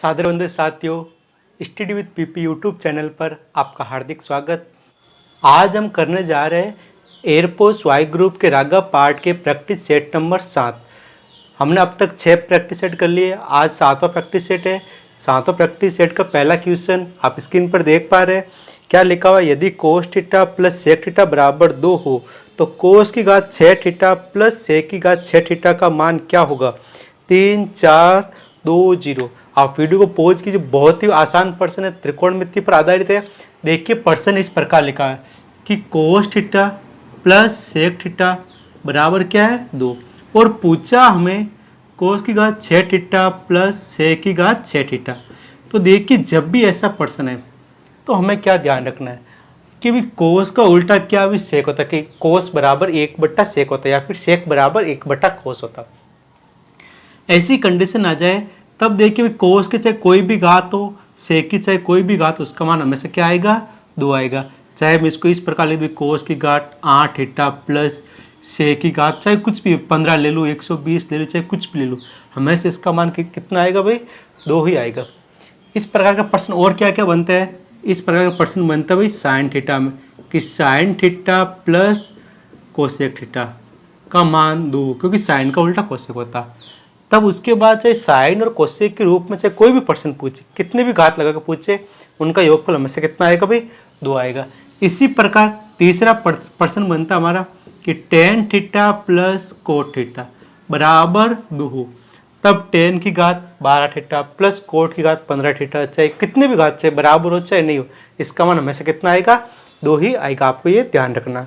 सादर वंदे साथियों, study with PP YouTube channel पर आपका हार्दिक स्वागत। आज हम करने जा रहे हैं एयरफोर्स वाई ग्रुप के रागा पार्ट के प्रैक्टिस सेट नंबर 7। हमने अब तक 6 प्रैक्टिस सेट कर लिए। आज 7वां प्रैक्टिस सेट है। 7वां प्रैक्टिस सेट का पहला क्वेश्चन आप स्क्रीन पर देख पा रहे हैं। क्या लिखा हुआ, यदि cos theta plus sec theta बराबर 2 हो तो कोस की घात 6 थीटा प्लस सेक की घात 6 थीटा का मान क्या होगा। 3 4 2 0। आप वीडियो को पॉज कीजिए। बहुत ही आसान प्रश्न है, त्रिकोणमिति पर आधारित है। देखिए प्रश्न इस प्रकार लिखा है कि cos theta plus sec theta बराबर क्या है 2, और पूछा हमें कोस की घात 6 थीटा प्लस सेक की घात 6 थीटा। तो देखिए जब भी ऐसा प्रश्न है तो हमें क्या ध्यान रखना है कि भी कोस का उल्टा क्या भी सेक होता है, कि कोस बराबर 1/सेक होता है या फिर सेक बराबर 1/कोस होता है। ऐसी कंडीशन आ जाए तब देखिए कोस की चाहे कोई भी घात हो, सेक की चाहे कोई भी घात, उसका मान हमेशा क्या आएगा 2 आएगा। चाहे हम इसको इस प्रकार ले लूँ, कोस की घात 8 थीटा प्लस सेक की घात चाहे कुछ भी 15 ले लूँ, 120 ले लूँ, चाहे कुछ भी ले लूँ, हमेशा इसका मान कितना आएगा भाई 2 ही आएगा। इस प्रकार का प्रश्न और क्या क्या बनता है, इस प्रकार का प्रश्न बनता है भाई साइन थीटा में, कि sine theta plus cosec theta का मान 2, क्योंकि साइन का उल्टा कोसेक होता है। तब उसके बाद चाहे साइन और कोसेक के रूप में चाहे कोई भी प्रश्न पूछे, कितने भी घात लगा कर पूछे, उनका योगफल हमेशा कितना आएगा भाई 2 आएगा। इसी प्रकार तीसरा प्रश्न बनता हमारा कि tan theta plus cot theta बराबर 2 हो, तब टेन की घात 12 थीटा प्लस कोट की घात 15 थीटा, चाहे कितने भी घात चाहे बराबर हो चाहे नहीं हो, इसका मान हमेशा कितना आएगा 2 ही आएगा। आपको ये ध्यान रखना।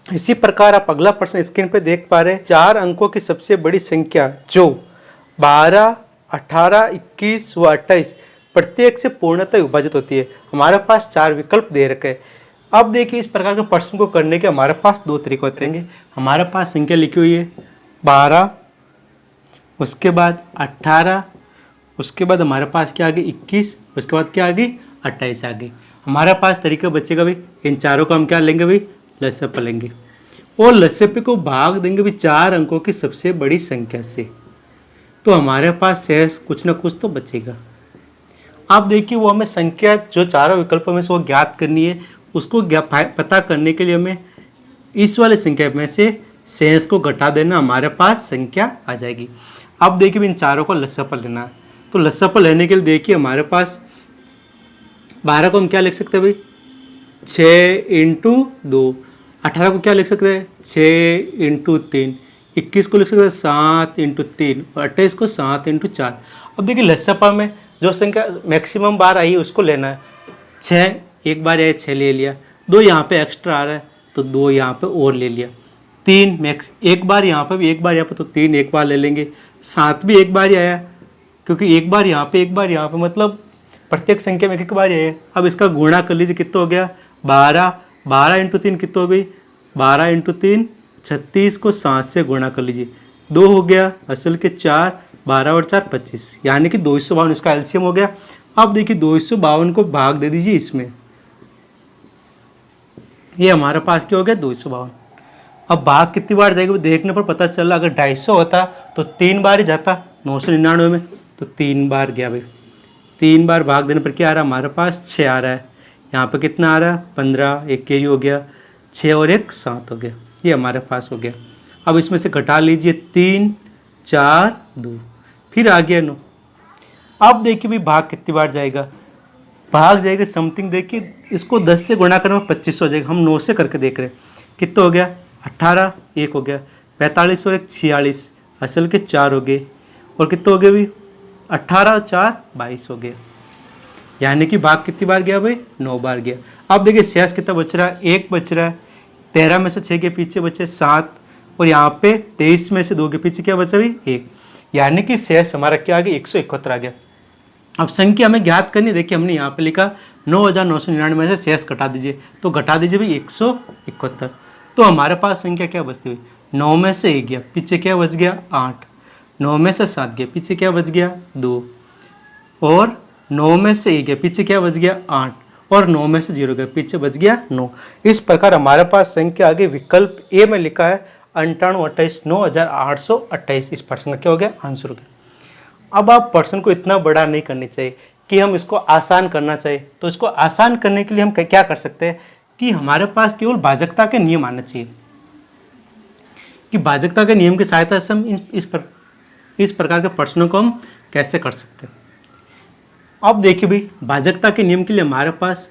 इसी प्रकार आप अगला प्रश्न स्क्रीन पे देख पा रहे हैं। 4 अंकों की सबसे बड़ी संख्या जो 12, 18, 21 व 28 प्रत्येक से पूर्णतः विभाजित होती है। हमारे पास 4 विकल्प दे रखे हैं। अब देखिए इस प्रकार के प्रश्न को करने के हमारे पास 2 तरीके होते हैं। हमारे पास संख्या लिखी हुई है 12, उसके बाद 18, उसके बाद हमारे पास क्या आ गई 21, उसके बाद क्या आ गई 28 आ गई। हमारे पास तरीका बचेगा भाई, इन चारों को हम क्या लेंगे भाई लसप लेंगे, और लसप को भाग देंगे भी 4 अंकों की सबसे बड़ी संख्या से, तो हमारे पास शेष कुछ ना कुछ तो बचेगा। आप देखिए वो हमें संख्या जो चारों विकल्पों में से वो ज्ञात करनी है, उसको पता करने के लिए हमें इस वाले संख्या में से शेष को घटा देना, हमारे पास संख्या आ जाएगी। अब देखिए इन चारों को लसप लेना है, तो लसप लेने के लिए देखिए हमारे पास 12 को हम क्या लिख सकते हैं भाई 6 × 2, 18 को क्या लिख सकते हैं 6 × 3, 21 को लिख सकते हैं 7 × 3 और 28 को 7 × 4। अब देखिए लसपा में जो संख्या मैक्सिमम बार आई है उसको लेना है। 6 एक बार आया 6 ले लिया, 2 यहाँ पे एक्स्ट्रा आ रहा है तो 2 यहाँ पे और ले लिया, 3 मैक्स एक बार यहाँ पे भी एक बार यहाँ पे तो 3 एक बार ले लेंगे, 7 भी एक बार ही आया क्योंकि एक बार यहाँ पे एक बार यहाँ पे, मतलब प्रत्येक संख्या में एक बार ही आया। अब इसका गुणा कर लीजिए कितना हो गया 12, 12 × 3 कितना हो गई 12 × 3 36 को 7 से गुणा कर लीजिए, 2 हो गया असल के 4, 12 और 4 25, यानी कि 252 इसका एलसीएम हो गया। अब देखिए 252 को भाग दे दीजिए इसमें, ये हमारे पास क्या हो गया 252। अब भाग कितनी बार जाएगी वो देखने पर पता चला, अगर 250 होता तो 3 बार ही जाता 999 में, तो 3 बार गया भाई। 3 बार भाग देने पर क्या आ रहा है हमारे पास 6 आ रहा है, यहाँ पे कितना आ रहा है 15, एक ये हो गया 6 और 1 7 हो गया, ये हमारे पास हो गया। अब इसमें से घटा लीजिए 3 4 2, फिर आ गया 9। अब देखिए भाई भाग कितनी बार जाएगा, भाग जाएगा समथिंग, देखिए इसको 10 से गुणा करने में 25 हो जाएगा। हम 9 से करके देख रहे हैं कितना हो गया 18, 1 हो गया 45 और 1 46, असल के 4 हो गए, और कितना हो गया भाई 18 और 4 22 हो गया, यानी कि भाग कितनी बार गया भाई 9 बार गया। अब देखिए शेष कितना बच रहा है 1 बच रहा है, 13 में से 6 के पीछे बचे 7, और यहाँ पे 23 में से 2 के पीछे क्या बचा भाई 1, यानी कि शेष हमारा क्या आ गया 171 आ गया। अब संख्या हमें ज्ञात करनी, देखिए हमने यहाँ पे लिखा 9999 में से शेष घटा दीजिए, तो घटा दीजिए भाई 171, तो हमारे पास संख्या क्या बचती हुई 9 में से 1 गया, पीछे क्या बच गया 8, 9 में से 7 गया, पीछे क्या बच गया 2, और 9 में से 1 गया, पीछे क्या बच गया 8, और 9 में से 0 गया, पीछे बच गया 9। इस प्रकार हमारे पास संख्या आगे विकल्प ए में लिखा है 98 28 9828। इस प्रश्न का क्या हो गया आंसर हो गया। अब आप प्रश्न को इतना बड़ा नहीं करनी चाहिए कि हम इसको आसान करना चाहिए। तो इसको आसान करने के लिए हम क्या कर सकते हैं कि हमारे पास केवल भाजकता के नियम आने चाहिए, कि भाजकता के नियम की सहायता से हम इस प्रकार के प्रश्नों को हम कैसे कर सकते हैं। अब देखिए भाई, भाजकता के नियम के लिए हमारे पास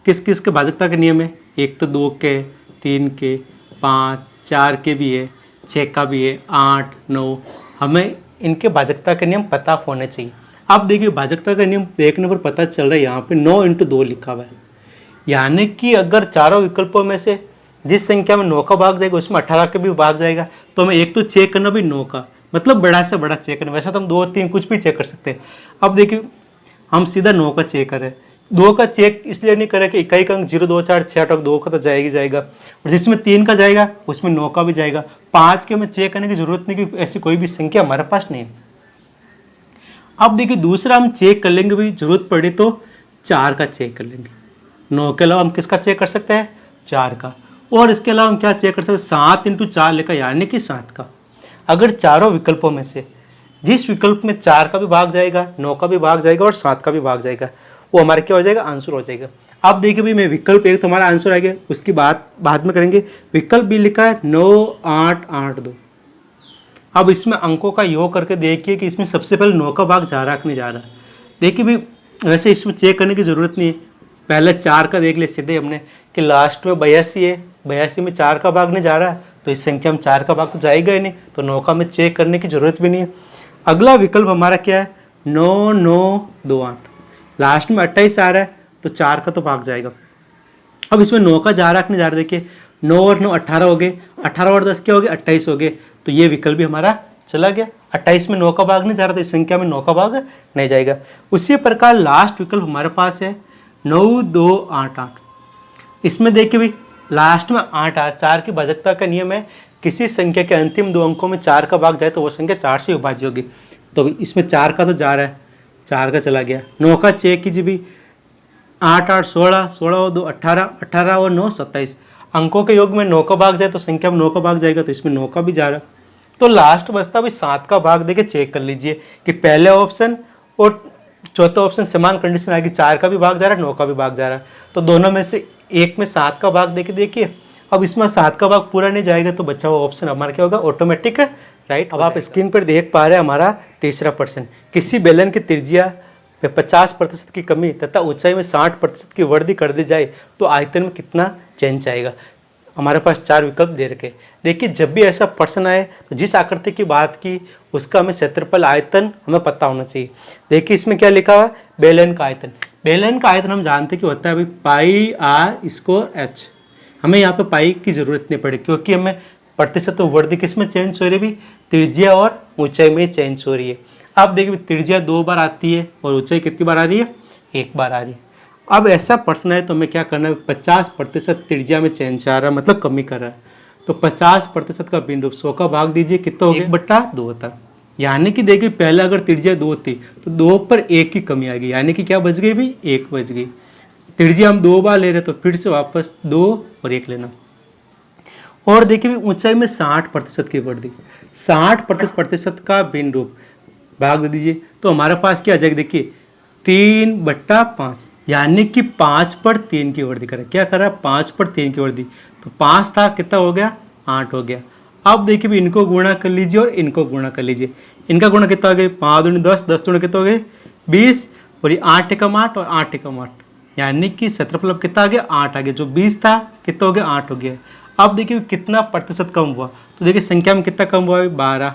किस किस के भाजकता के नियम है। एक तो 2 के, 3 के, 5, 4 के भी है, 6 का भी है, 8, 9। हमें इनके भाजकता के नियम पता होने चाहिए। अब देखिए, भाजकता का नियम देखने पर पता चल रहा है यहाँ पे 9 × 2 लिखा हुआ है, यानी कि अगर चारों विकल्पों में से जिस संख्या में 9 का भाग जाएगा उसमें 18 का भी भाग जाएगा। तो हमें एक तो चेक करना भी 9 का, मतलब बड़ा से बड़ा चेक करना। वैसे तो हम 2, 3 कुछ भी चेक कर सकते हैं। अब देखिए, हम सीधा 9 का चेक करें। 2 का चेक इसलिए नहीं करें कि इकाई का अंक 0, 2, 4, 6, 8, 2 का तो जाएगा, और जिसमें 3 का जाएगा उसमें 9 का भी जाएगा। 5 के हमें चेक करने की जरूरत नहीं, कि ऐसी कोई भी संख्या हमारे पास नहीं है। अब देखिए, दूसरा हम चेक कर लेंगे भाई, जरूरत पड़ी तो 4 का चेक कर लेंगे। 9 के अलावा हम किसका चेक कर सकते हैं? 4 का। और इसके अलावा हम क्या चेक कर सकते हैं? 7 × 4 लिखा, यानी कि 7 का। अगर चारों विकल्पों में से जिस विकल्प में 4 का भी भाग जाएगा, 9 का भी भाग जाएगा और 7 का भी भाग जाएगा, वो हमारा क्या हो जाएगा? आंसर हो जाएगा। अब देखिए भाई, मैं विकल्प एक तो हमारा आंसर आ गया, उसकी बात बाद में करेंगे। विकल्प भी लिखा है 9, 8, 8, 2। अब इसमें अंकों का योग करके देखिए कि इसमें सबसे पहले 9 का भाग जा रहा है कि नहीं जा रहा। देखिए भाई, वैसे इसमें चेक करने की जरूरत नहीं है, पहले 4 का देख ले सीधे हमने कि लास्ट में 82 है, 82 में 4 का भाग नहीं जा रहा है, तो इस संख्या में 4 का भाग तो जाएगा ही नहीं, तो 9 का में चेक करने की जरूरत भी नहीं है। अगला विकल्प हमारा क्या है? 9, 9, 2, 8। लास्ट में 28 आ रहा है, तो 4 का तो भाग जाएगा। अब इसमें 9 का जा रहा है कि नहीं जा रहा, देखिए 9 और 9 18 हो गए, 18 और 10 क्या हो गए? 28 हो गए, तो ये विकल्प भी हमारा चला गया। 28 में 9 का भाग नहीं जा रहा, तो इस संख्या में 9 का भाग नहीं जाएगा। उसी प्रकार लास्ट विकल्प हमारे पास है 9, 2, 8, 8। इसमें देखिए भाई, लास्ट में 8 आ, 4 की भाजकता का नियम है, किसी संख्या के अंतिम 2 अंकों में 4 का भाग जाए तो वो संख्या 4 से विभाज्य होगी। तो इसमें 4 का तो जा रहा है, 4 का चला गया। 9 का चेक कीजिए भी, 8, 8, 16, 16 और 2 18, 18 और 9 27। अंकों के योग में 9 का भाग जाए तो संख्या में 9 का भाग जाएगा, तो इसमें 9 का भी जा रहा है। तो लास्ट बचता भाई 7 का भाग देके चेक कर लीजिए कि पहले ऑप्शन और चौथा ऑप्शन समान कंडीशन आएगी, 4 का भी भाग जा रहा है, 9 का भी भाग जा रहा है, तो दोनों में से एक में 7 का भाग देके देखिए। अब इसमें 7 का भाग पूरा नहीं जाएगा, तो बचा हुआ ऑप्शन हमारा क्या होगा? Automatic right. अब आप स्क्रीन पर देख पा रहे हैं हमारा तीसरा प्रश्न, किसी बेलन की त्रिज्या में 50% की कमी तथा ऊंचाई में 60% की वृद्धि कर दी जाए तो आयतन में कितना चेंज आएगा। हमारे पास 4 विकल्प दे रखे। देखिए, जब भी ऐसा प्रश्न आए तो जिस आकृति की बात की उसका हमें क्षेत्रफल आयतन हमें पता होना चाहिए। देखिए, इसमें क्या लिखा हुआ है? बेलन का आयतन। बेलन का आयतन हम जानते हैं कि होता है अभी पाई आर स्क्वायर एच। हमें यहाँ पे पाई की जरूरत नहीं पड़ी, क्योंकि हमें प्रतिशत तो वृद्धि किस में चेंज हो रही है? त्रिज्या और ऊंचाई में चेंज हो रही है। अब देखिए, त्रिज्या 2 बार आती है और ऊंचाई कितनी बार आ रही है? 1 बार आ रही है। अब ऐसा प्रश्न है तो हमें क्या करना है? 50% त्रिज्या में चेंज आ रहा है, मतलब कमी कर रहा है, तो 50% का बिंदु 100 का भाग दीजिए, कितना हो गया? 1/2 होता है। यानी कि देखिए, पहले अगर त्रिज्या 2 थी तो 2 पर 1 की कमी आ गई, यानी कि क्या बच गई भाई? 1 बच गई। त्रिज्या हम 2 बार ले रहे, तो फिर से वापस 2 और 1 लेना। और देखिए, ऊंचाई में 60% की वृद्धि, 60% का बिंदु भाग दे दीजिए, तो हमारे पास क्या आ जाएगा? देखिए 3/5, यानी कि 5 पर 3 की वृद्धि करें। क्या करा? 5 पर 3 की वृद्धि, तो 5 था, कितना हो गया? 8 हो गया। अब देखिए भी, इनको गुणा कर लीजिए और इनको गुणा कर लीजिए। इनका गुणा कितना हो गया? 5 दूनी 10, 10 दूनी कितना हो गए? 20, और ये 8 एकम 8 और 8 एकम 8, यानी कि क्षेत्रफल कितना आ गया? 8 आ गया। जो 20 था कितना हो गया? 8 हो गया। अब देखिए कितना प्रतिशत कम हुआ, तो देखिए संख्या में कितना कम हुआ है? 12।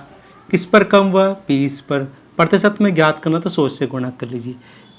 किस पर कम हुआ? 20 पर। प्रतिशत में ज्ञात करना तो 100 से गुणा कर लीजिए।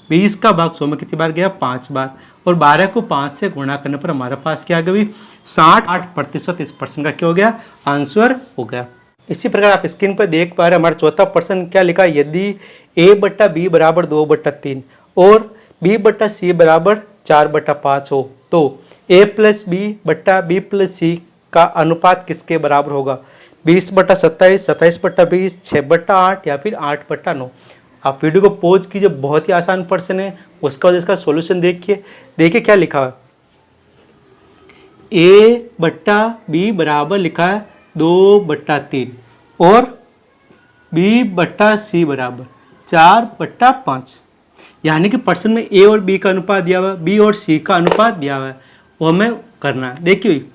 20 का भाग 100 में कितनी बार गया? 5 बार। और 12 को 5 से गुणा करने पर हमारे पास क्या आ गया? 68% इस प्रश्न का क्या हो गया? आंसर हो गया। इसी प्रकार आप स्क्रीन पर देख पा रहे हैं हमारा चौथा प्रश्न क्या लिखा? यदि a/b बराबर 2/3 और b/c बराबर 4/5 हो तो a + b/b+c का अनुपात किसके बराबर होगा? 20/27, 27/20, 6/8 या फिर 8/9। आप वीडियो को पॉज कीजिए, बहुत ही आसान प्रश्न है। उसका बाद इसका सॉल्यूशन देखिए। देखिए क्या लिखा है, a/b बराबर लिखा है 2/3 और बी बट्टा सी बराबर 4/5। यानी कि प्रश्न में ए और बी का अनुपात दिया हुआ है, बी और सी का अनुपात दिया हुआ है, वो हमें करना है। देखिए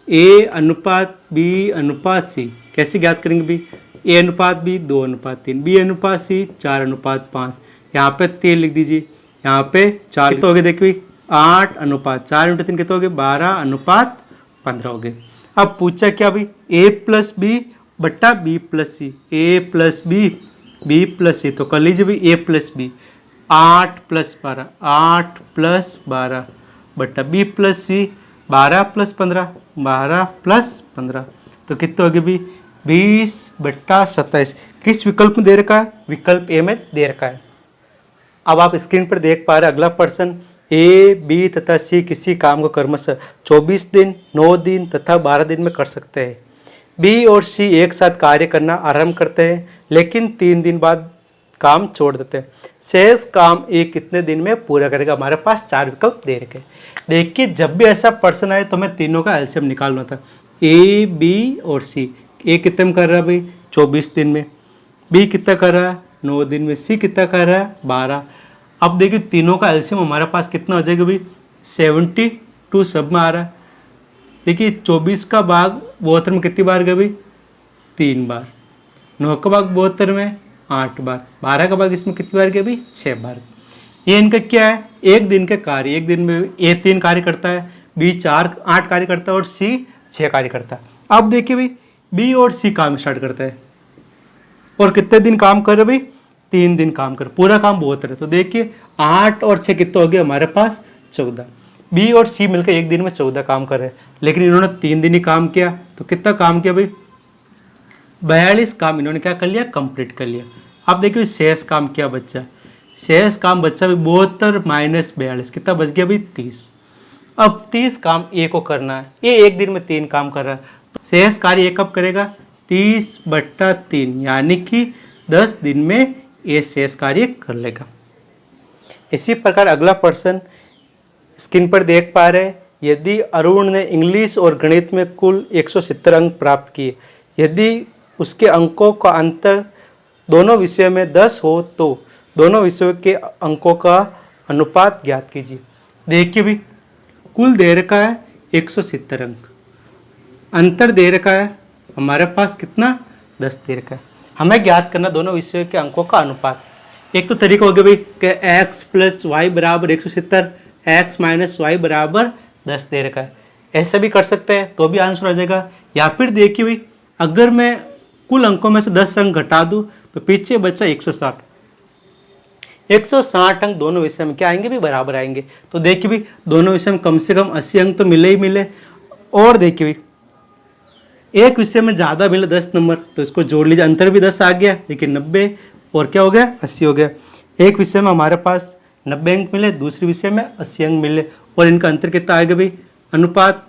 ए अनुपात बी अनुपात सी कैसे ज्ञात करेंगे भी, ए अनुपात बी 2/3, बी अनुपात सी 4/5, यहाँ पे 3 लिख दीजिए, यहाँ पे 4 कितना हो गया, देखिए 8/4 × 3 कितना हो गया, 12/15 हो गए। अब पूछा क्या भाई, ए प्लस बी बट्टा बी प्लस सी, ए प्लस बी प्लस सी, तो कर लीजिए भाई ए प्लस बी 8 + 12, 8 + 12 बट्टा बी प्लस सी 12 + 15, 12 + 15, तो कितना हो गया भाई 20/27। किस विकल्प में दे रखा है, विकल्प ए में दे रखा है। अब आप स्क्रीन पर देख पा रहे हैं अगला प्रश्न, ए बी तथा सी किसी काम को क्रमशः 24 दिन 9 दिन तथा 12 दिन में कर सकते हैं। बी और सी एक साथ कार्य करना आरंभ करते हैं लेकिन 3 दिन बाद काम छोड़ देते हैं। शेष काम ए कितने दिन में पूरा करेगा। हमारे पास 4 विकल्प दे रखे। देखिए जब भी ऐसा प्रश्न आए तो हमें तीनों का एलसीएम निकालना था। ए बी और सी, ए कितने में कर रहा है भाई 24 दिन में, बी कितना कर रहा है 9 दिन में, सी कितना कर रहा है 12। अब देखिए तीनों का एलसीएम हमारे पास कितना हो जाएगा भाई 72 सब में आ रहा है। देखिए 24 का भाग 72 में कितनी बार गया भाई 3 बार, 9 का भाग 72 में 8 बार, 12 का भाग इसमें कितनी बार गया भाई 6 बार। ये इनका क्या है, एक दिन के कार्य, एक दिन में ए 3 कार्य करता है, बी 8 कार्य करता है और सी 6 कार्य करता है। अब देखिए भाई बी और सी काम स्टार्ट करता है और कितने दिन काम कर रहे भाई 3 दिन काम कर, पूरा काम बहुत है। तो देखिए 8 और 6 कितना हो गया हमारे पास 14। बी और सी मिलकर एक दिन में 14 काम कर रहे हैं लेकिन इन्होंने 3 दिन ही काम किया, तो कितना काम किया भाई 42 काम इन्होंने क्या कर लिया कंप्लीट कर लिया। अब देखिए शेष काम क्या बच्चा, शेष काम बच्चा भी 72 - 42 कितना बच गया भाई 30। अब 30 काम ए को करना है, ये एक दिन में 3 काम कर रहा है, शेष कार्य ए कब करेगा 30/3, यानी कि 10 दिन में ये शेष कार्य कर लेगा। इसी प्रकार अगला प्रश्न स्क्रीन पर देख पा रहे हैं, यदि अरुण ने इंग्लिश और गणित में कुल 170 अंक प्राप्त किए, यदि उसके अंकों का अंतर दोनों विषयों में 10 हो तो दोनों विषयों के अंकों का अनुपात ज्ञात कीजिए। देखिए भी कुल दे रखा है 170 अंक, अंतर दे रखा है हमारे पास कितना 10 दे रखा है, हमें ज्ञात करना दोनों विषयों के अंकों का अनुपात। एक तो तरीका हो गया भाई कि x + y = 170, x - y = 10 दे रखा है, ऐसा भी कर सकते हैं तो भी आंसर आ जाएगा। या फिर देखिए भाई अगर मैं कुल अंकों में से 10 अंक घटा दूं तो पीछे बचा 160, 160 अंक दोनों विषय में क्या आएंगे भी बराबर आएंगे। तो देखिए भाई दोनों विषय में कम से कम 80 अंक तो मिले ही मिले। और देखिए भाई एक विषय में ज़्यादा मिले 10 नंबर, तो इसको जोड़ लीजिए, अंतर भी 10 आ गया लेकिन 90 और क्या हो गया 80 हो गया। एक विषय में हमारे पास 90 अंक मिले, दूसरे विषय में 80 अंक मिले और इनका अंतर कितना आएगा भाई अनुपात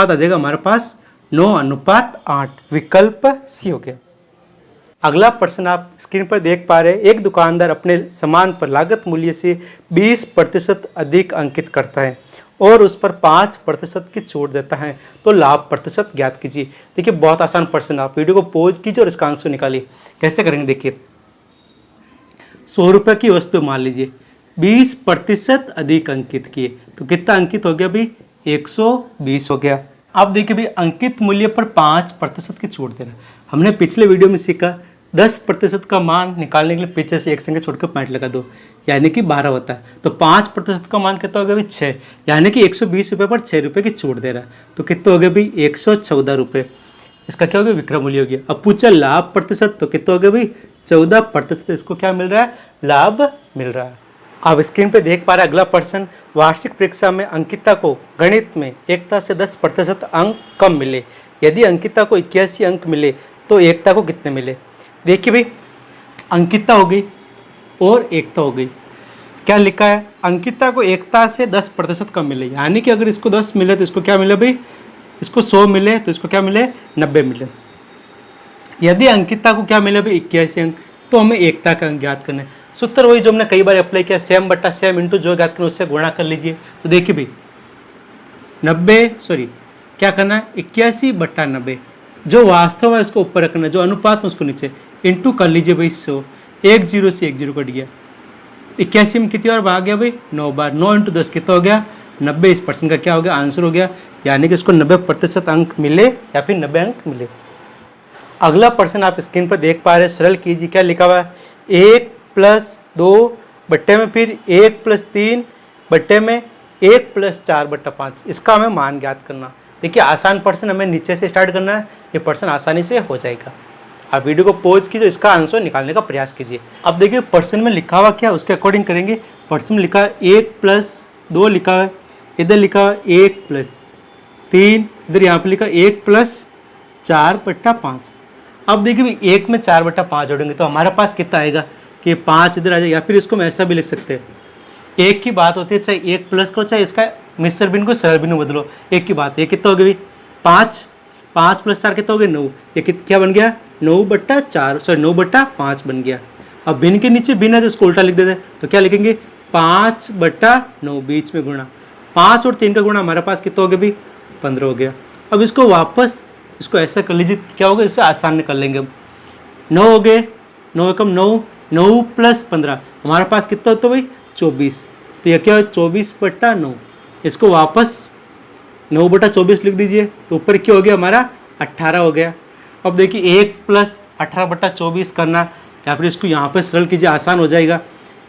आ जाएगा हमारे पास 9/8, विकल्प सी हो गया। अगला प्रश्न आप स्क्रीन पर देख पा रहे हैं, एक दुकानदार अपने सामान पर लागत मूल्य से 20% अधिक अंकित करता है और उस पर 5% की छूट देता है, तो लाभ प्रतिशत ज्ञात कीजिए। देखिए बहुत आसान प्रश्न, आप वीडियो को पॉज कीजिए और इसका आंसर निकालिए। कैसे करेंगे देखिए, 100 रुपये की वस्तु मान लीजिए 20% अधिक अंकित किए तो कितना अंकित हो गया भाई 120 हो गया। अब देखिए भाई अंकित मूल्य पर 5% की छूट दे रहा है। हमने पिछले वीडियो में सीखा 10% का मान निकालने के लिए पीछे से एक संख्या छोड़कर पॉइंट लगा दो, यानी कि 12 होता है। तो 5% का मान कितना हो गया भाई 6, यानी कि 120 रुपये पर 6 रुपये की छूट दे रहा है, तो कितना हो गया भाई 114 रुपये। इसका क्या हो गया विक्रय मूल्य हो गया। अब पूछा लाभ प्रतिशत, तो कितना हो गया भाई 14%। इसको क्या मिल रहा है लाभ मिल रहा है। आप स्क्रीन पे देख पा रहे हैं अगला प्रश्न, वार्षिक परीक्षा में अंकिता को गणित में एकता से 10% अंक कम मिले, यदि अंकिता को 81 अंक मिले तो एकता को कितने मिले। देखिए भाई अंकिता हो गई और एकता हो गई, क्या लिखा है अंकिता को एकता से 10% कम मिले, यानी कि अगर इसको 10 मिले तो इसको क्या मिले भाई, इसको 100 मिले तो इसको क्या मिले 90 मिले। यदि अंकिता को क्या मिले भाई 81 अंक, तो हमें एकता का अंक ज्ञात करना है। सूत्र वही जो हमने कई बार अप्लाई किया, सेम बट्टा सेम इंटू जो ज्ञात करना उससे गुणा कर लीजिए। तो देखिए भाई क्या करना है 81/90, जो वास्तव में उसको ऊपर रखना है, जो अनुपात में उसको नीचे, इंटू कर लीजिए भाई 100, 1 0 से 1 0 कट गया। 81 में कितनी बार भाग गया भाई? 9 बार। 9 इंटू 10 कितना हो गया? 90। इस पर्सन का क्या हो गया? आंसर हो गया। यानी कि इसको 90% अंक मिले या फिर 90 अंक मिले। अगला पर्सन आप स्क्रीन पर देख पा रहे हैं, सरल कीजिए। क्या लिखा हुआ है? 1 + 2 बट्टे में फिर 1 + 3 बट्टे में 1 + 4/5। इसका हमें मान ज्ञात करना। देखिए आसान पर्सन हमें नीचे से स्टार्ट करना है, ये पर्सन आसानी से हो जाएगा। आप वीडियो को पॉज कीजिए, इसका आंसर निकालने का प्रयास कीजिए। अब देखिए पर्सन में लिखा हुआ क्या, उसके अकॉर्डिंग करेंगे। पर्सन में लिखा है 1 + 2 लिखा है, इधर लिखा है 1 + 3, इधर यहाँ पे लिखा 1 + 4/5। अब देखिए भाई 1 में 4/5 जोड़ेंगे तो हमारे पास कितना आएगा कि 5 इधर आ जाएगा। या फिर इसको हम ऐसा भी लिख सकते हैं, एक की बात होती है, चाहे 1 प्लस करो चाहे इसका मिश्र भिन्न को सरल भिन्न बदलो, एक की बात। ये कितना हो गया भाई? 5 5 + 4 कितना हो गया? 9। ये क्या बन गया? 9/4, सॉरी 9/5 बन गया। अब भिन्न के नीचे भिन्न है तो इसको उल्टा लिख देते हैं, तो क्या लिखेंगे? 5/9, बीच में गुणा। 5 और 3 का गुणा हमारे पास कितना हो गया भाई? 15 हो गया। अब इसको वापस इसको ऐसा कर लीजिए, क्या होगा? इससे आसान निकाल लेंगे हम। 9 हो गए, 9 एकम 9, 9 + 15 हमारे पास कितना होता है भाई? 24। तो यह क्या है? 24/9। इसको वापस 9/24 लिख दीजिए, तो ऊपर क्या हो गया हमारा? 18 हो गया। अब देखिए 1 + 18/24 करना, या फिर इसको यहाँ पे सरल कीजिए, आसान हो जाएगा।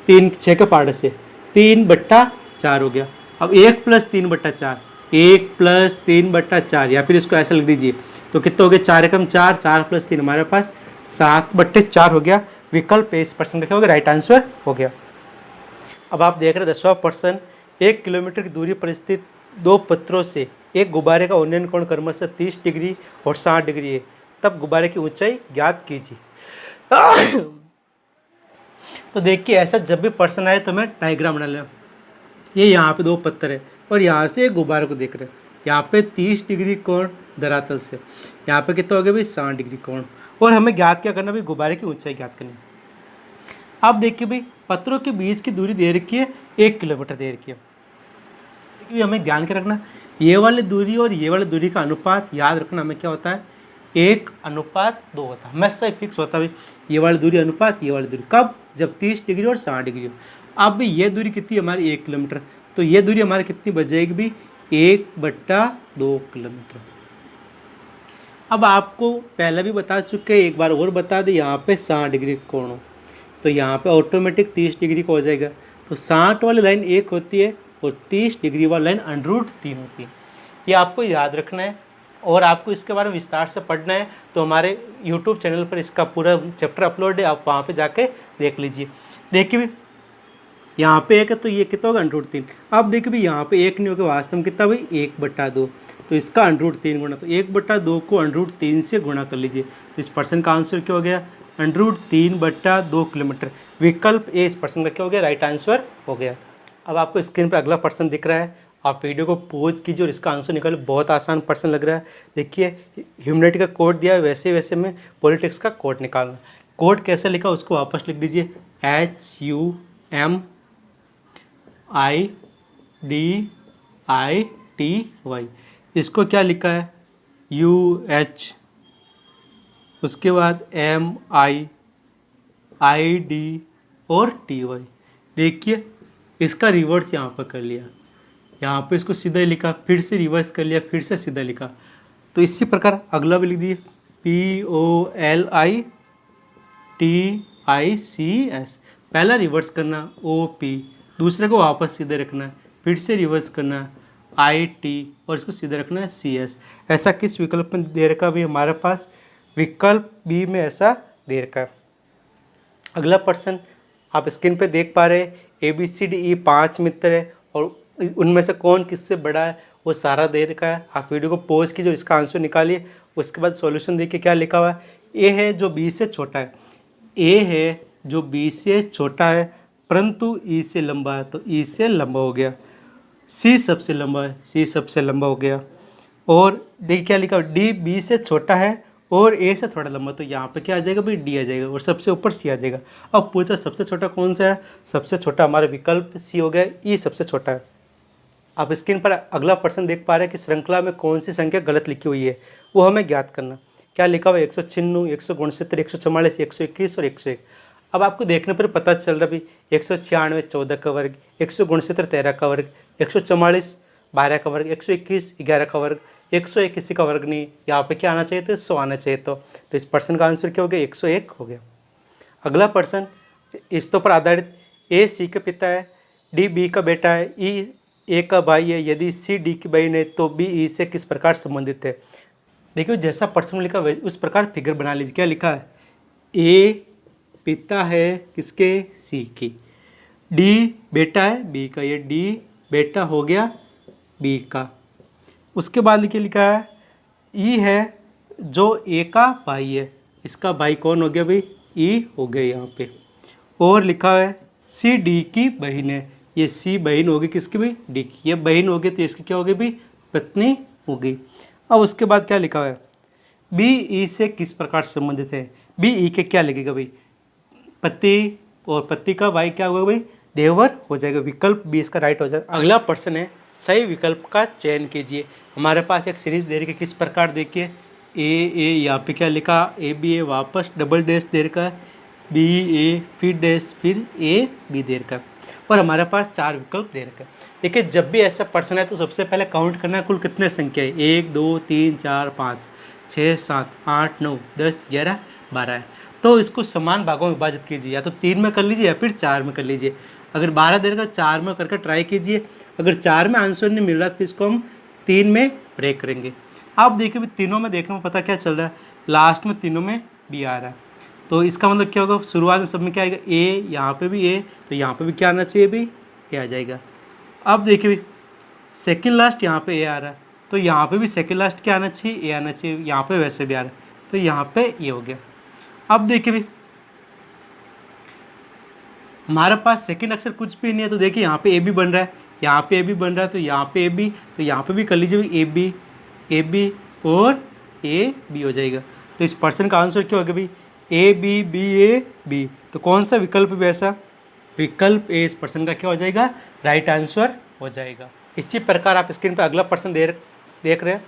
3 6 के पार्ट से 3/4 हो गया। अब 1 + 3/4, 1 + 3/4, या फिर इसको ऐसा लिख दीजिए, तो कितना हो गया? 4 एकम 4, 4 + 3 हमारे पास 7/4 हो गया। विकल्प इस पर्सन का क्या हो गया? राइट आंसर हो गया। अब आप देख रहे हैं 10वां पर्सन, 1 किलोमीटर की दूरी पर स्थित 2 पत्थरों से एक गुब्बारे का उन्नयन कोण क्रमशः 30 डिग्री और 60 डिग्री है, तब गुब्बारे की ऊंचाई ज्ञात कीजिए। तो देखिए ऐसा जब भी पर्सन आए तो हमें डायग्राम बना लें। ये यहाँ पे 2 पत्थर है और यहाँ से एक गुब्बारे को देख रहे हैं। यहाँ पे 30 डिग्री कोण धरातल से, यहाँ पे कितना हो गया भाई? 60 डिग्री कोण। और हमें ज्ञात क्या करना भाई? गुब्बारे की ऊंचाई ज्ञात करनी। आप देखिए भाई पत्थरों के बीच की दूरी दे रखी है 1 किलोमीटर दे रखी है। हमें ध्यान क्या रखना, ये वाली दूरी और ये वाली दूरी का अनुपात याद रखना। हमें क्या होता है? 1:2 होता है, हमेशा ही फिक्स होता है भाई। ये वाली दूरी अनुपात ये वाली दूरी, कब? जब 30 डिग्री और 60 डिग्री हो। अब ये दूरी कितनी है हमारी? 1 किलोमीटर। तो ये दूरी हमारी कितनी बच जाएगी भी? 1/2 किलोमीटर। अब आपको पहले भी बता चुके हैं, एक बार और बता दें, यहाँ पे 60 डिग्री कोण हो तो यहाँ पे ऑटोमेटिक 30 डिग्री का हो जाएगा। तो 60 वाली लाइन 1 होती है और 30 डिग्री वाली लाइन √3 होती है। ये आपको याद रखना है और आपको इसके बारे में विस्तार से पढ़ना है तो हमारे YouTube चैनल पर इसका पूरा चैप्टर अपलोड है, आप वहाँ पे जाके देख लीजिए। देखिए भी यहाँ पे 1 है तो ये कितना होगा? √3। अब देखिए भी यहाँ पे 1 नहीं होगा, वास्तव में कितना भाई? 1/2। तो इसका √3 गुणा, तो 1/2 को √3 से गुणा कर लीजिए। तो इस पर्सन का आंसर क्या हो गया? √3/2 किलोमीटर। विकल्प ए इस पर्सन का क्या हो गया? राइट आंसर हो गया। अब आपको स्क्रीन पर अगला पर्सन दिख रहा है, आप वीडियो को पॉज कीजिए और इसका आंसर निकालिए। बहुत आसान पर्सन लग रहा है। देखिए ह्यूमैनिटी का कोड दिया है, वैसे वैसे में पॉलिटिक्स का कोड निकालना। कोड कैसे लिखा उसको वापस लिख दीजिए, HUMIDITY। इसको क्या लिखा है? UH, उसके बाद MIID और TY। देखिए इसका रिवर्स यहाँ पर कर लिया, यहाँ पे इसको सीधा लिखा, फिर से रिवर्स कर लिया, फिर से सीधा लिखा। तो इसी प्रकार अगला भी लिख दिए, POLITICS। पहला रिवर्स करना OP, दूसरे को वापस सीधे रखना है, फिर से रिवर्स करना है IT और इसको सीधे रखना है CS। ऐसा किस विकल्प में दे रखा भी? हमारे पास विकल्प बी में ऐसा दे रखा है। अगला पर्सन आप स्क्रीन पे देख पा रहे हैं, ABCDE 5 मित्र है और उनमें से कौन किससे बड़ा है वो सारा दे रखा है। आप वीडियो को पॉज कीजिए और इसका आंसर निकालिए। उसके बाद सॉल्यूशन देखिए क्या लिखा हुआ है। ए है जो बी से छोटा है, ए है जो बी से छोटा है परंतु ई से लंबा है, तो ई से लंबा हो गया। सी सबसे लंबा है, सी सबसे लंबा हो गया। और देखिए क्या लिखा, डी बी से छोटा है और ए से थोड़ा लंबा, तो यहाँ पे क्या आ जाएगा भाई? डी आ जाएगा और सबसे ऊपर सी आ जाएगा। अब पूछा सबसे छोटा कौन सा है? सबसे छोटा हमारा विकल्प सी हो गया, ई सबसे छोटा है। आप स्क्रीन पर अगला प्रश्न देख पा रहे हैं कि श्रृंखला में कौन सी संख्या गलत लिखी हुई है, वो हमें ज्ञात करना। क्या लिखा हुआ है 196, 169, 144, 121 और 101। अब आपको देखने पर पता चल रहा भी 196 14 का वर्ग, 169 13 का वर्ग, 144 12 का वर्ग, 121 11 का वर्ग, 101 किसी का वर्ग नहीं, यहाँ पे क्या आना चाहिए था 100 आना चाहिए। तो इस प्रश्न का आंसर क्या हो गया 101 हो गया। अगला प्रश्न इस तो पर आधारित, ए सी का पिता है, डी बी का बेटा है, ई ए का भाई है, यदि सी डी की बहन है तो बी ई से किस प्रकार संबंधित है। देखिए जैसा प्रश्न लिखा उस प्रकार फिगर बना लीजिए। क्या लिखा है, ए पिता है किसके सी की, डी बेटा है बी का, ये डी बेटा हो गया बी का। उसके बाद लिखा है ई है जो ए का भाई है, इसका भाई कौन हो गया भाई ई हो गया यहाँ पे। और लिखा है सी डी की बहन है, ये सी बहन होगी किसकी भाई डी की, ये बहन होगी तो इसकी क्या होगी भाई पत्नी होगी। अब उसके बाद क्या लिखा है, बी ई से किस प्रकार संबंधित है, बी ई के क्या लगेगा भाई पति, और पति का भाई क्या होगा भाई देवर हो जाएगा, विकल्प बी इसका राइट हो जाएगा। अगला प्रश्न है सही विकल्प का चयन कीजिए। हमारे पास एक सीरीज दे रखी है किस प्रकार, देखिए ए यहाँ पे क्या लिखा ए बी ए, वापस डबल डैश दे रखा है, बी ए फिर डैश फिर ए बी दे रखा है, और हमारे पास 4 विकल्प दे रखा है। देखिए जब भी ऐसा प्रश्न है तो सबसे पहले काउंट करना है कुल कितने संख्या है, 1 2 3 4 5 6 7 8 9 10 11 12 है। तो इसको समान भागों में विभाजित कीजिए, या तो 3 में कर लीजिए या फिर 4 में कर लीजिए। अगर 12 दे रखा 4 में करके ट्राई कीजिए, अगर 4 में आंसर नहीं मिल रहा तो इसको हम 3 में ब्रेक करेंगे। आप देखिए तीनों में देखने में पता क्या चल रहा है, लास्ट में तीनों में बी आ रहा है, तो इसका मतलब क्या होगा शुरुआत में सब में क्या आएगा ए, यहाँ पे भी ए, तो यहाँ पे भी क्या आना चाहिए भाई ए आ जाएगा। अब देखिए भाई सेकंड लास्ट यहाँ पे ए आ रहा है, तो यहाँ पे भी सेकंड लास्ट क्या आना चाहिए ए आना चाहिए, यहाँ पे वैसे भी आ रहा है, तो यहाँ पे ये हो गया। अब देखिए भाई हमारे पास सेकंड अक्षर कुछ भी नहीं है, तो देखिए यहाँ पे ए बी बन रहा है, यहाँ पे ए बी बन रहा है, तो यहाँ पे ए बी, तो यहाँ पे भी कर लीजिए भाई ए बी और ए बी हो जाएगा। तो इस प्रश्न का आंसर क्या होगा भाई A B B A B. तो कौन सा विकल्प भी ऐसा, विकल्प ए इस प्रश्न का क्या हो जाएगा राइट आंसर हो जाएगा। इसी प्रकार आप स्क्रीन पर अगला प्रश्न देख रहे हैं,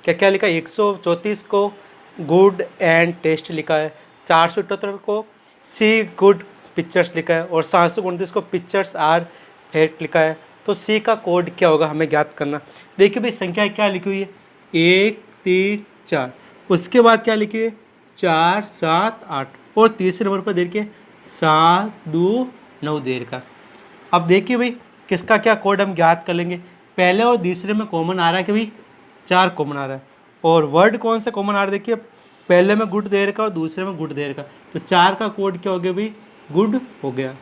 क्या क्या लिखा है 134 को गुड एंड टेस्ट लिखा है, 478 को सी गुड पिक्चर्स लिखा है, और 729 को पिक्चर्स आर फेक लिखा है। तो सी का कोड क्या होगा हमें ज्ञात करना। देखिए भाई संख्या क्या लिखी हुई है 1 3 4, उसके बाद क्या लिखी है 4 7 8, और तीसरे नंबर पर देखिए 7 2 9 देर का। अब देखिए भाई किसका क्या कोड हम ज्ञात कर लेंगे, पहले और दूसरे में कॉमन आ रहा है कि भाई 4 कॉमन आ रहा है, और वर्ड कौन सा कॉमन आ रहा है देखिए पहले में गुड देर का और दूसरे में गुड देर का, तो 4 का कोड क्या हो गया भाई गुड हो गया।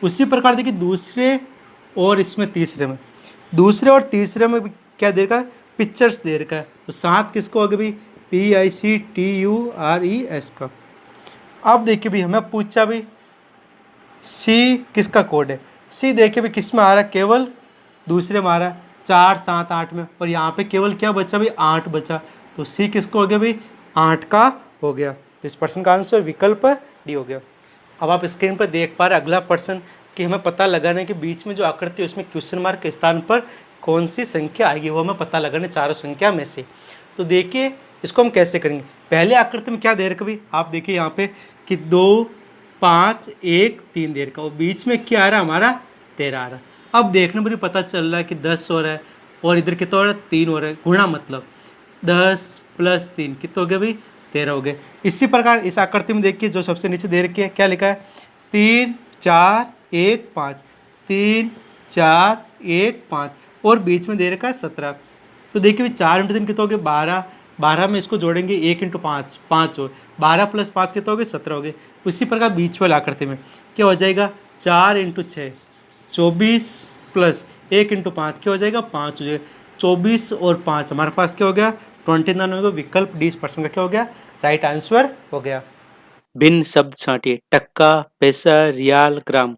उसी प्रकार देखिए दूसरे और इसमें तीसरे में, दूसरे और तीसरे में भी क्या दे रखा है पिक्चर्स दे रखा है, तो 7 किसको हो गया भाई PICTURES का। अब देखिए भाई हमें पूछा भाई सी किसका कोड है, सी देखिए भाई किस में आ रहा है केवल दूसरे में आ रहा है 4 7 8 में, और यहाँ पे केवल क्या बचा भाई 8 बचा, तो सी किसको हो गया भाई 8 का हो गया। तो इस प्रश्न का आंसर विकल्प डी हो गया। अब आप स्क्रीन पर देख पा रहे अगला प्रश्न कि हमें पता लगाना है कि बीच में जो आकृति है उसमें क्वेश्चन मार्क के स्थान पर कौन सी संख्या आएगी, वो हमें पता लगाना चारों संख्या में से। तो देखिए इसको हम कैसे करेंगे, पहले आकृति में क्या दे रखा भाई आप देखिए यहाँ पे कि 2 5 1 3 दे रखा, और बीच में क्या आ रहा है हमारा 13 आ रहा है। अब देखने पर पता चल रहा है कि 10 हो रहा है, और इधर कितना हो रहा है 3 हो रहा है, गुणा मतलब 10 + 3 कितना हो गया भाई 13 हो गए। इसी प्रकार इस आकृति में देखिए जो सबसे नीचे दे रखी है क्या लिखा है 3 4 1 5, 3 4 1 5, और बीच में दे रखा है 17। तो देखिए 4 × 3 कितना हो गया 12, 12 में इसको जोड़ेंगे 1 × 5 5, और 12 + 5 कितना हो गया 17 हो गए। उसी प्रकार बीच वाली आकृति में क्या हो जाएगा 4 × 6 24 + 1 × 5 क्या हो जाएगा 5 हो जाएगा, 24 और 5 हमारे पास क्या हो गया 29 हो गया। विकल्प डी % का क्या हो गया राइट आंसर हो गया। भिन्न शब्द छांटिए, टक्का पैसा रियाल ग्राम।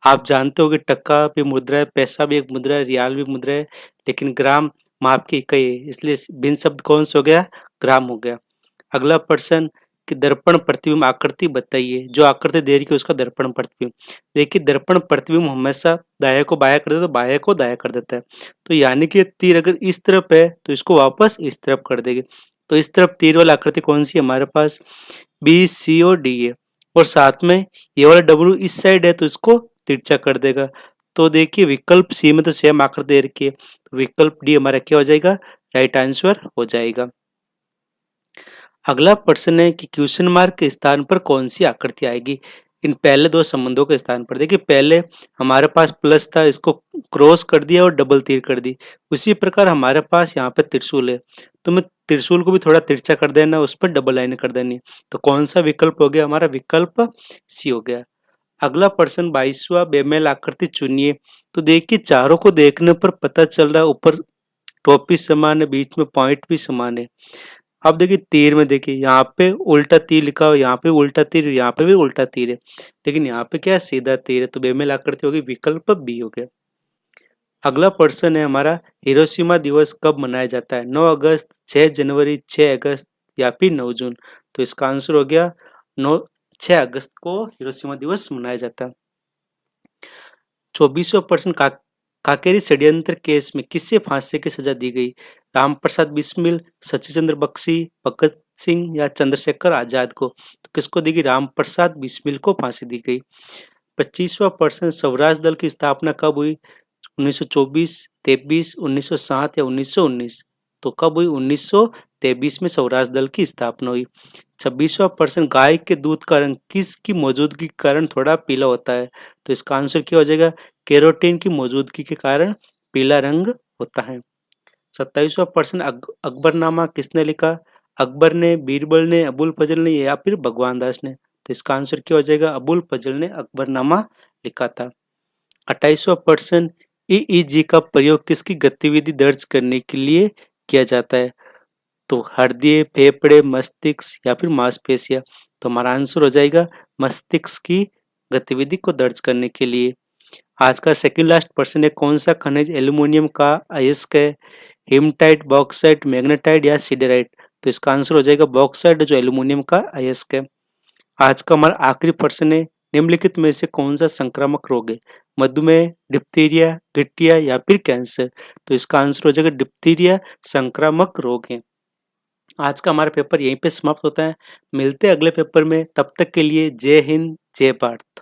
आप जानते हो कि टक्का भी मुद्रा है, पैसा भी एक मुद्रा है, रियाल भी मुद्रा है, लेकिन ग्राम माप की इकाई है, इसलिए भिन्न शब्द कौन सा हो गया ग्राम हो गया। अगला प्रश्न कि दर्पण प्रतिबिंब आकृति बताइए, जो आकृति दे रही है उसका दर्पण प्रतिबिंब। देखिए दर्पण प्रतिबिंब हमेशा दाया को बाया कर देता है, बाया को दाया कर देता है, तो यानी कि तीर अगर इस तरफ है तो इसको वापस इस तरफ कर देंगे, तो इस तरफ तीर वाला आकृति कौन सी है हमारे पास, बी सी और डी है, और साथ में ये वाला डब्ल्यू इस साइड है तो इसको तिरछा कर देगा। तो देखिए विकल्प सी में तो सेम आकृति दे रखी है, तो विकल्प डी हमारा क्या हो जाएगा, राइट आंसर हो जाएगा। अगला प्रश्न है कि क्वेश्चन मार्क के स्थान पर कौन सी आकृति आएगी इन पहले दो संबंधों के स्थान पर। देखिए पहले हमारे पास प्लस था, इसको क्रॉस कर दिया और डबल तीर कर दी। उसी प्रकार हमारे पास यहाँ पे त्रिशूल है, तो मैं त्रिशूल को भी थोड़ा तिरछा कर देना, उस पर डबल लाइन कर देनी। तो कौन सा विकल्प हो गया हमारा, विकल्प सी हो गया। अगला प्रश्न 22वां, बेमेल आकृति चुनिए। तो देखिए चारों को देखने पर पता चल रहा है ऊपर टोपी समान है, बीच में पॉइंट भी समान है। अब देखिए तीर में देखिए यहाँ पे उल्टा तीर लिखा हुआ, यहाँ पे उल्टा तीर, यहाँ पे भी उल्टा तीर है, लेकिन यहाँ पे क्या है, सीधा तीर है। तो बेमेल आकृति होगी, विकल्प बी हो गया। अगला प्रश्न है हमारा, हिरोशिमा दिवस कब मनाया जाता है, 9 अगस्त, 6 जनवरी, 6 अगस्त या फिर 9 जून। तो इसका आंसर हो गया 6 अगस्त को हिरोशिमा दिवस मनाया जाता है। 24वां प्रश्न, काकेरी षड्यंत्र केस में किससे फांसी की सजा दी गई, राम प्रसाद बिस्मिल, सचिन चंद्र बख्शी, भगत सिंह या चंद्रशेखर आजाद को। तो किसको दी गई, राम प्रसाद बिस्मिल को फांसी दी गई। 25वां प्रश्न, स्वराज दल की स्थापना कब हुई, 1924, 23, 1907 या 1919। तो कब हुई, 1923 में स्वराज दल की स्थापना हुई। 26वां प्रश्न, गाय के दूध का रंग किसकी मौजूदगी के कारण थोड़ा पीला होता है। तो इसका आंसर क्या हो जाएगा, कैरोटीन की मौजूदगी के कारण पीला रंग होता है। 27वां प्रश्न, अकबरनामा किसने लिखा, अकबर ने, बीरबल ने, अबुल फजल ने या फिर भगवान दास ने। तो इसका आंसर क्या हो जाएगा, अबुल फजल ने अकबरनामा लिखा था। 28वां प्रश्न, ईईजी का प्रयोग किसकी गतिविधि दर्ज करने के लिए किया जाता है। तो हृदय, फेफड़े, मस्तिष्क या फिर मांसपेशियां। तो हमारा आंसर हो जाएगा मस्तिष्क की गतिविधि को दर्ज करने के लिए। आज का सेकंड लास्ट प्रश्न है, कौन सा खनिज एल्यूमिनियम का अयस्क है, हेमटाइट, बॉक्साइट, मैग्नेटाइट या सिडराइट। तो इसका आंसर हो जाएगा बॉक्साइट, जो एल्यूमिनियम का अयस्क है। आज का हमारा आखिरी प्रश्न है, निम्नलिखित में से कौन सा संक्रामक रोग है, मधुमेह, डिप्थीरिया, गठिया या फिर कैंसर। तो इसका आंसर हो जाएगा डिप्थीरिया संक्रामक रोग है। आज का हमारा पेपर यहीं पे समाप्त होता है, मिलते हैं अगले पेपर में, तब तक के लिए जय हिंद, जय भारत।